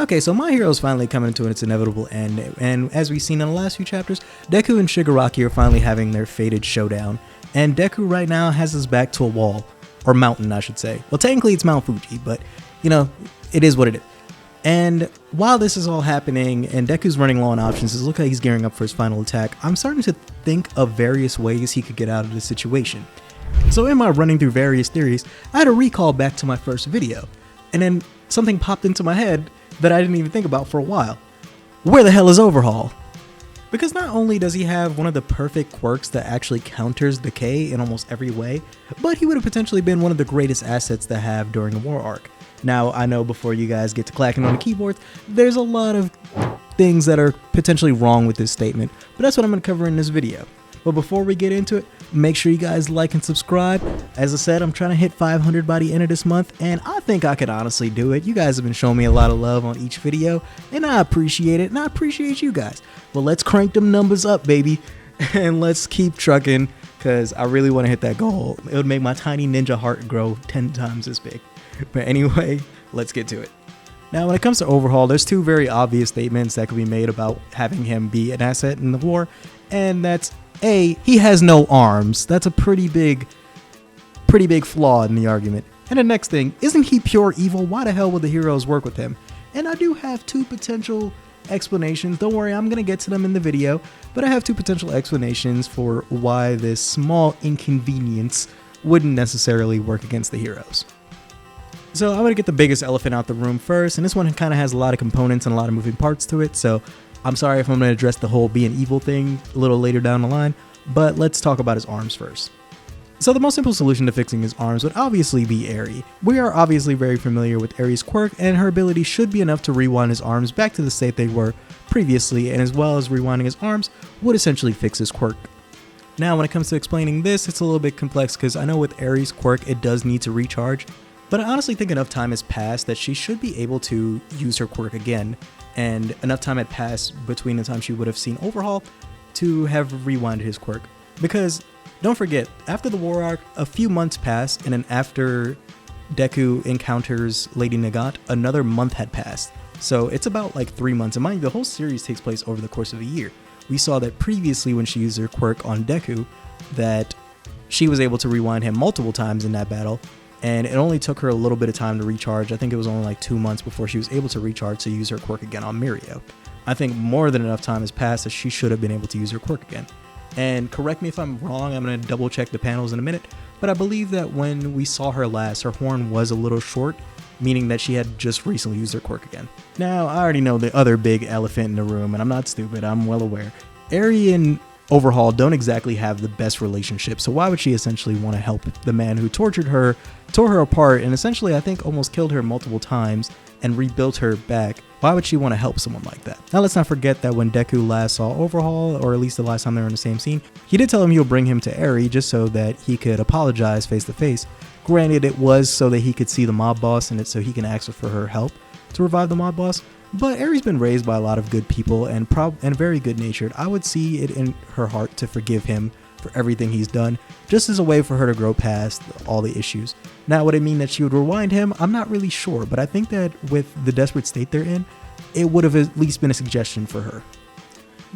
Okay, so My Hero's finally coming to its inevitable end, and as we've seen in the last few chapters, Deku and Shigaraki are finally having their fated showdown, and Deku right now has his back to a wall, or mountain I should say. Well, technically it's Mount Fuji, but you know, it is what it is. And while this is all happening and Deku's running low on options, it looks like he's gearing up for his final attack, I'm starting to think of various ways he could get out of this situation. So in my running through various theories, I had a recall back to my first video, and then something popped into my head that I didn't even think about for a while. Where the hell is Overhaul? Because not only does he have one of the perfect quirks that actually counters decay in almost every way, but he would have potentially been one of the greatest assets to have during a war arc. Now, I know before you guys get to clacking on the keyboards, there's a lot of things that are potentially wrong with this statement, but that's what I'm going to cover in this video. But before we get into it, make sure you guys like and subscribe. As I said, I'm trying to hit 500 by the end of this month, and I think I could honestly do it. You guys have been showing me a lot of love on each video, and I appreciate it, and I appreciate you guys. Well, let's crank them numbers up, baby, and let's keep trucking, because I really want to hit that goal. It would make my tiny ninja heart grow 10 times as big. But anyway, let's get to it. Now, when it comes to Overhaul, there's two very obvious statements that could be made about having him be an asset in the war, and that's A, he has no arms. That's a pretty big flaw in the argument. And the next thing, isn't he pure evil? Why the hell would the heroes work with him? And I do have two potential explanations. Don't worry, I'm going to get to them in the video, but I have two potential explanations for why this small inconvenience wouldn't necessarily work against the heroes. So I'm going to get the biggest elephant out the room first, and this one kind of has a lot of components and a lot of moving parts to it, so I'm sorry if I'm going to address the whole being evil thing a little later down the line, but let's talk about his arms first. So the most simple solution to fixing his arms would obviously be Eri. We are obviously very familiar with Eri's quirk, and her ability should be enough to rewind his arms back to the state they were previously, and as well as rewinding his arms would essentially fix his quirk. Now when it comes to explaining this, it's a little bit complex because I know with Eri's quirk it does need to recharge, but I honestly think enough time has passed that she should be able to use her quirk again, and enough time had passed between the time she would have seen Overhaul to have rewinded his quirk. Because, don't forget, after the war arc, a few months passed, and then after Deku encounters Lady Nagant, another month had passed. So it's about like 3 months, and mind you, the whole series takes place over the course of a year. We saw that previously when she used her quirk on Deku, that she was able to rewind him multiple times in that battle, and it only took her a little bit of time to recharge. I think it was only like 2 months before she was able to recharge to use her quirk again on Mirio. I think more than enough time has passed that she should have been able to use her quirk again. And correct me if I'm wrong, I'm going to double check the panels in a minute, but I believe that when we saw her last, her horn was a little short, meaning that she had just recently used her quirk again. Now, I already know the other big elephant in the room, and I'm not stupid, I'm well aware. Eri and Overhaul don't exactly have the best relationship, so why would she essentially want to help the man who tortured her, tore her apart, and essentially I think almost killed her multiple times and rebuilt her back? Why would she want to help someone like that? Now let's not forget that when Deku last saw Overhaul, or at least the last time they were in the same scene, he did tell him he'll bring him to Eri just so that he could apologize face to face. Granted, it was so that he could see the mob boss and so he can ask her for her help to revive the mob boss. But Eri's been raised by a lot of good people and very good natured. I would see it in her heart to forgive him for everything he's done, just as a way for her to grow past all the issues. Now, would it mean that she would rewind him? I'm not really sure, but I think that with the desperate state they're in, it would have at least been a suggestion for her.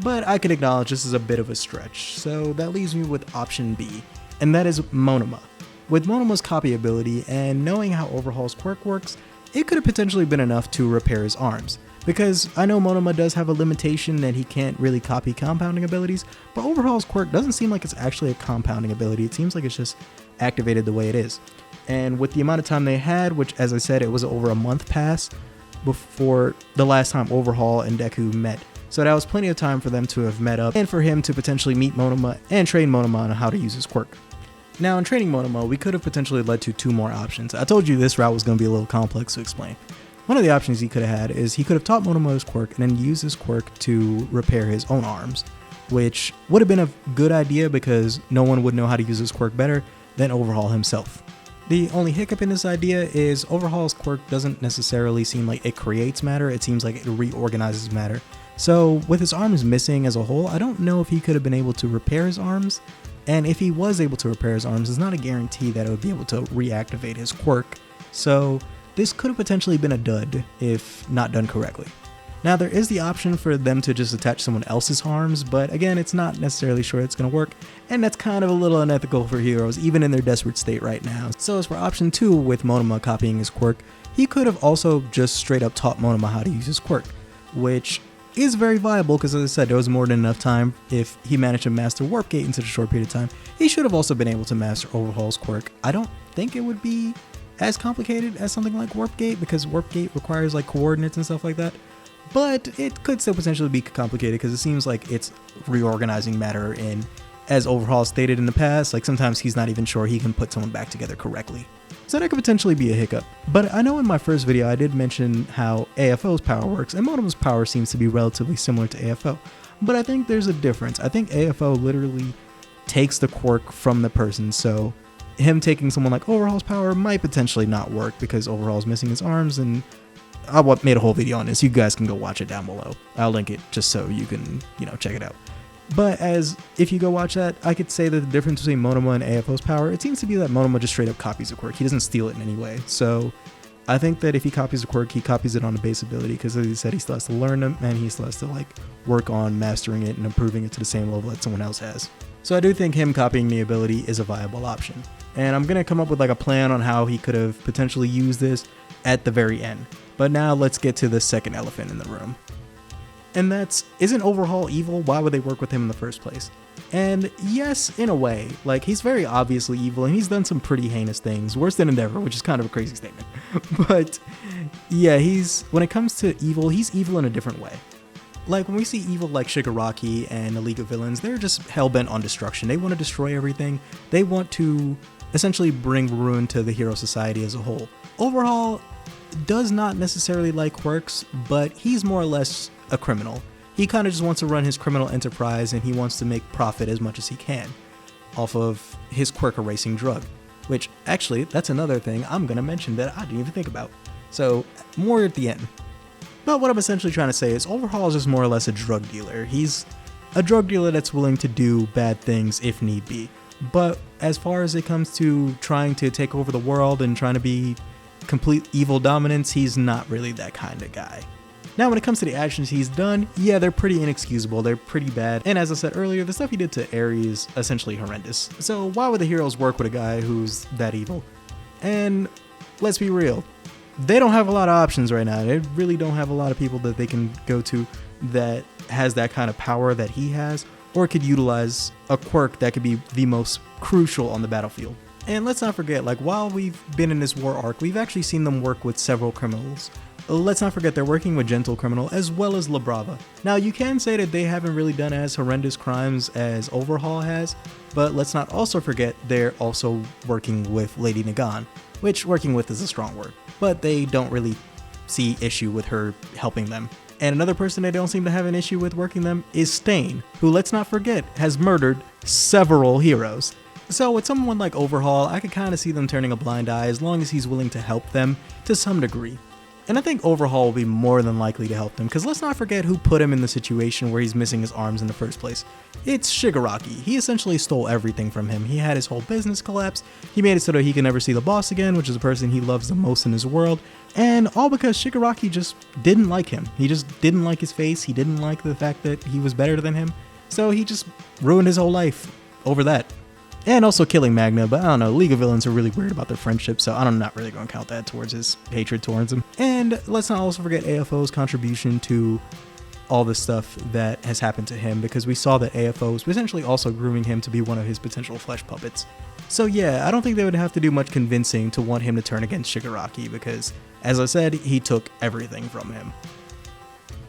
But I can acknowledge this is a bit of a stretch, so that leaves me with option B, and that is Monoma. With Monoma's copy ability and knowing how Overhaul's quirk works, it could have potentially been enough to repair his arms. Because I know Monoma does have a limitation that he can't really copy compounding abilities, but Overhaul's quirk doesn't seem like it's actually a compounding ability. It seems like it's just activated the way it is. And with the amount of time they had, which as I said, it was over a month past before the last time Overhaul and Deku met. So that was plenty of time for them to have met up and for him to potentially meet Monoma and train Monoma on how to use his quirk. Now in training Monoma, we could have potentially led to two more options. I told you this route was going to be a little complex to explain. One of the options he could have had is he could have taught Monoma his quirk and then use his quirk to repair his own arms, which would have been a good idea because no one would know how to use his quirk better than Overhaul himself. The only hiccup in this idea is Overhaul's quirk doesn't necessarily seem like it creates matter, it seems like it reorganizes matter. So with his arms missing as a whole, I don't know if he could have been able to repair his arms, and if he was able to repair his arms, it's not a guarantee that it would be able to reactivate his quirk. So this could have potentially been a dud if not done correctly. Now there is the option for them to just attach someone else's arms, but again, it's not necessarily sure it's going to work, and that's kind of a little unethical for heroes, even in their desperate state right now. So as for option 2 with Monoma copying his quirk, he could have also just straight up taught Monoma how to use his quirk, which is very viable because, as I said, there was more than enough time. If he managed to master Warp Gate in such a short period of time, he should have also been able to master Overhaul's quirk. I don't think it would be as complicated as something like Warp Gate, because Warp Gate requires like coordinates and stuff like that. But it could still potentially be complicated because it seems like it's reorganizing matter, and as Overhaul stated in the past, like sometimes he's not even sure he can put someone back together correctly. So that could potentially be a hiccup. But I know in my first video I did mention how AFO's power works, and Monoma's power seems to be relatively similar to AFO. But I think there's a difference. I think AFO literally takes the quirk from the person, so him taking someone like Overhaul's power might potentially not work because Overhaul's missing his arms, and I made a whole video on this. You guys can go watch it down below. I'll link it just so you can, check it out. But if you go watch that, I could say that the difference between Monoma and AFO's power, it seems to be that Monoma just straight up copies a quirk. He doesn't steal it in any way. So I think that if he copies a quirk, he copies it on a base ability, because as he said, he still has to learn them, and he still has to work on mastering it and improving it to the same level that someone else has. So I do think him copying the ability is a viable option. And I'm going to come up with a plan on how he could have potentially used this at the very end. But now let's get to the second elephant in the room. And isn't Overhaul evil? Why would they work with him in the first place? And yes, in a way, he's very obviously evil, and he's done some pretty heinous things, worse than Endeavor, which is kind of a crazy statement. But yeah, when it comes to evil, he's evil in a different way. When we see evil like Shigaraki and the League of Villains, they're just hell-bent on destruction. They want to destroy everything. They want to essentially bring ruin to the hero society as a whole. Overhaul does not necessarily like quirks, but he's more or less a criminal. He kind of just wants to run his criminal enterprise, and he wants to make profit as much as he can off of his quirk erasing drug, which actually, that's another thing I'm going to mention that I didn't even think about. So more at the end. But what I'm essentially trying to say is Overhaul is just more or less a drug dealer. He's a drug dealer that's willing to do bad things if need be. But as far as it comes to trying to take over the world and trying to be complete evil dominance, he's not really that kind of guy. Now, when it comes to the actions he's done, yeah, they're pretty inexcusable, they're pretty bad, and as I said earlier, the stuff he did to Ares is essentially horrendous. So why would the heroes work with a guy who's that evil? And let's be real, they don't have a lot of options right now. They really don't have a lot of people that they can go to that has that kind of power that he has, or could utilize a quirk that could be the most crucial on the battlefield. And let's not forget, while we've been in this war arc, we've actually seen them work with several criminals. Let's not forget they're working with Gentle Criminal as well as La Brava. Now, you can say that they haven't really done as horrendous crimes as Overhaul has, but let's not also forget they're also working with Lady Nagan, which working with is a strong word, but they don't really see issue with her helping them. And another person they don't seem to have an issue with working them is Stain, who, let's not forget, has murdered several heroes. So with someone like Overhaul, I could kind of see them turning a blind eye as long as he's willing to help them to some degree. And I think Overhaul will be more than likely to help them, because let's not forget who put him in the situation where he's missing his arms in the first place. It's Shigaraki. He essentially stole everything from him. He had his whole business collapse, he made it so that he can never see the boss again, which is the person he loves the most in his world, and all because Shigaraki just didn't like him. He just didn't like his face, he didn't like the fact that he was better than him, so he just ruined his whole life over that. And also killing Magna, but I don't know, League of Villains are really weird about their friendship, so I'm not really going to count that towards his hatred towards him. And let's not also forget AFO's contribution to all the stuff that has happened to him, because we saw that AFO was potentially also grooming him to be one of his potential flesh puppets. So yeah, I don't think they would have to do much convincing to want him to turn against Shigaraki, because, as I said, he took everything from him.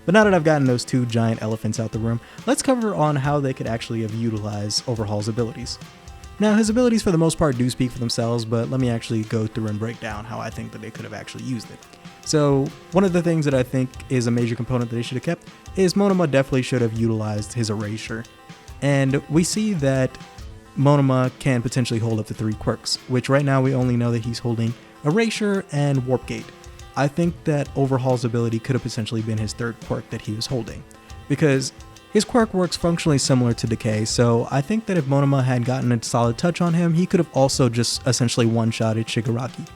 But now that I've gotten those two giant elephants out the room, let's cover on how they could actually have utilized Overhaul's abilities. Now, his abilities for the most part do speak for themselves, but let me actually go through and break down how I think that they could have actually used it. So, one of the things that I think is a major component that they should have kept is Monoma definitely should have utilized his erasure. And we see that Monoma can potentially hold up to 3 quirks, which right now we only know that he's holding erasure and warp gate. I think that Overhaul's ability could have potentially been his 3rd quirk that he was holding, because his quirk works functionally similar to Decay, so I think that if Monoma had gotten a solid touch on him, he could have also just essentially one-shotted Shigaraki.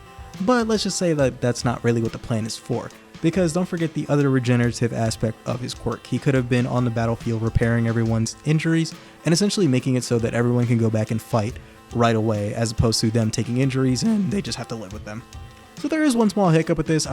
But let's just say that that's not really what the plan is for. Because don't forget the other regenerative aspect of his quirk. He could have been on the battlefield repairing everyone's injuries and essentially making it so that everyone can go back and fight right away, as opposed to them taking injuries and they just have to live with them. So there is one small hiccup with this.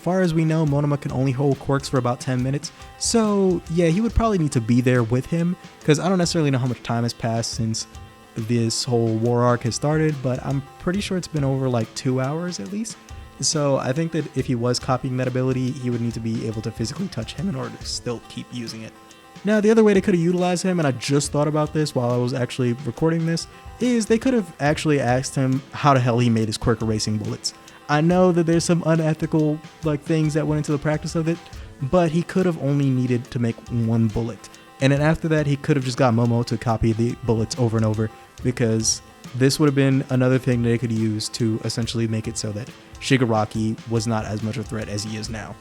Far as we know, Monoma can only hold quirks for about 10 minutes. So yeah, he would probably need to be there with him, because I don't necessarily know how much time has passed since this whole war arc has started, but I'm pretty sure it's been over like 2 hours at least. So I think that if he was copying that ability, he would need to be able to physically touch him in order to still keep using it. Now, the other way they could have utilized him, and I just thought about this while I was actually recording this, is they could have actually asked him how the hell he made his quirk erasing bullets. I know that there's some unethical things that went into the practice of it, but he could have only needed to make one bullet. And then after that, he could have just got Momo to copy the bullets over and over, because this would have been another thing they could use to essentially make it so that Shigaraki was not as much a threat as he is now.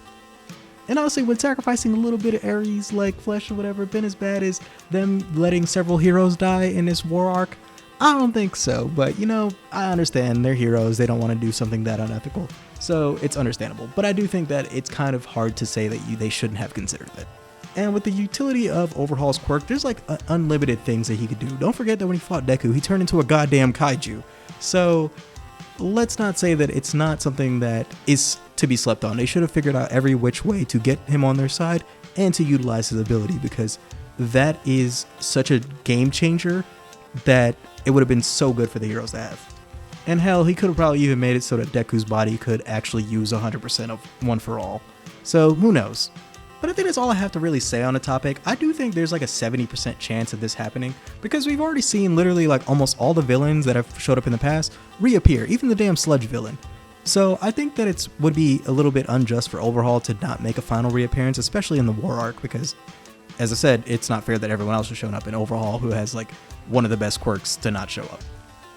And honestly, would sacrificing a little bit of Ares like flesh or whatever been as bad as them letting several heroes die in this war arc? I don't think so, but you know, I understand they're heroes, they don't want to do something that unethical, so it's understandable. But I do think that it's kind of hard to say that they shouldn't have considered that. And with the utility of Overhaul's quirk, there's like unlimited things that he could do. Don't forget that when he fought Deku, he turned into a goddamn kaiju. So let's not say that it's not something that is to be slept on. They should have figured out every which way to get him on their side and to utilize his ability, because that is such a game changer that it would have been so good for the heroes to have. And hell, he could have probably even made it so that Deku's body could actually use 100% of One for All. So who knows? But I think that's all I have to really say on the topic. I do think there's like a 70% chance of this happening, because we've already seen literally like almost all the villains that have showed up in the past reappear, even the damn sludge villain. So I think that it would be a little bit unjust for Overhaul to not make a final reappearance, especially in the war arc, because as I said, it's not fair that everyone else is showing up in Overhaul who has like one of the best quirks to not show up.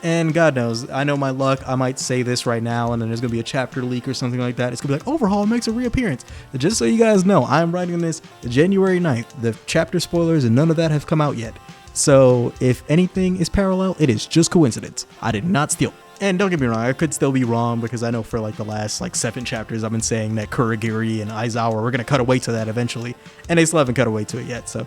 And God knows, I know my luck, I might say this right now and then there's going to be a chapter leak or something like that. It's going to be like, Overhaul makes a reappearance. Just so you guys know, I'm writing this January 9th. The chapter spoilers and none of that have come out yet. So if anything is parallel, it is just coincidence. I did not steal. And don't get me wrong, I could still be wrong, because I know for like the last 7 chapters I've been saying that Kurogiri and Aizawa, we're going to cut away to that eventually. And they still haven't cut away to it yet. So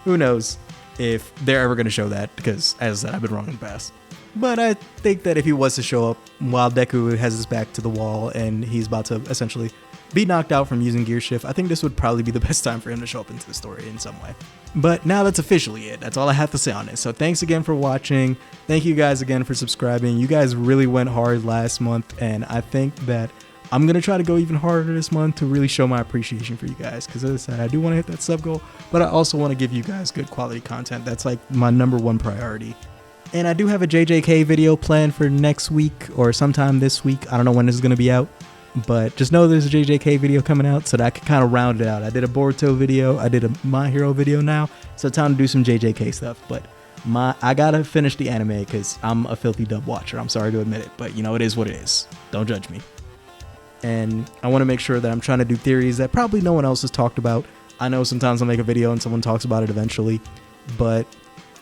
who knows if they're ever going to show that, because as I said, I've been wrong in the past. But I think that if he was to show up while Deku has his back to the wall and he's about to essentially be knocked out from using Gear Shift, I think this would probably be the best time for him to show up into the story in some way. But now that's officially it. That's all I have to say on it. So thanks again for watching. Thank you guys again for subscribing. You guys really went hard last month, and I think that I'm going to try to go even harder this month to really show my appreciation for you guys, because as I said, I do want to hit that sub goal, but I also want to give you guys good quality content. That's like my #1 priority. And I do have a JJK video planned for next week or sometime this week. I don't know when this is going to be out, but just know there's a JJK video coming out so that I can kind of round it out. I did a Boruto video, I did a My Hero video now, so it's time to do some JJK stuff. But I gotta finish the anime because I'm a filthy dub watcher. I'm sorry to admit it, but you know, it is what it is. Don't judge me. And I want to make sure that I'm trying to do theories that probably no one else has talked about. I know sometimes I'll make a video and someone talks about it eventually, but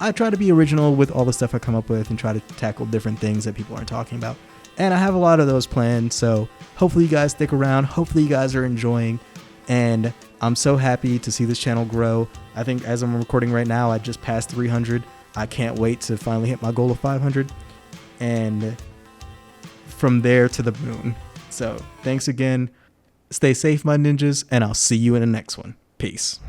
I try to be original with all the stuff I come up with and try to tackle different things that people aren't talking about. And I have a lot of those planned, so hopefully you guys stick around. Hopefully you guys are enjoying, and I'm so happy to see this channel grow. I think as I'm recording right now, I just passed 300. I can't wait to finally hit my goal of 500, and from there to the moon. So thanks again. Stay safe, my ninjas, and I'll see you in the next one. Peace.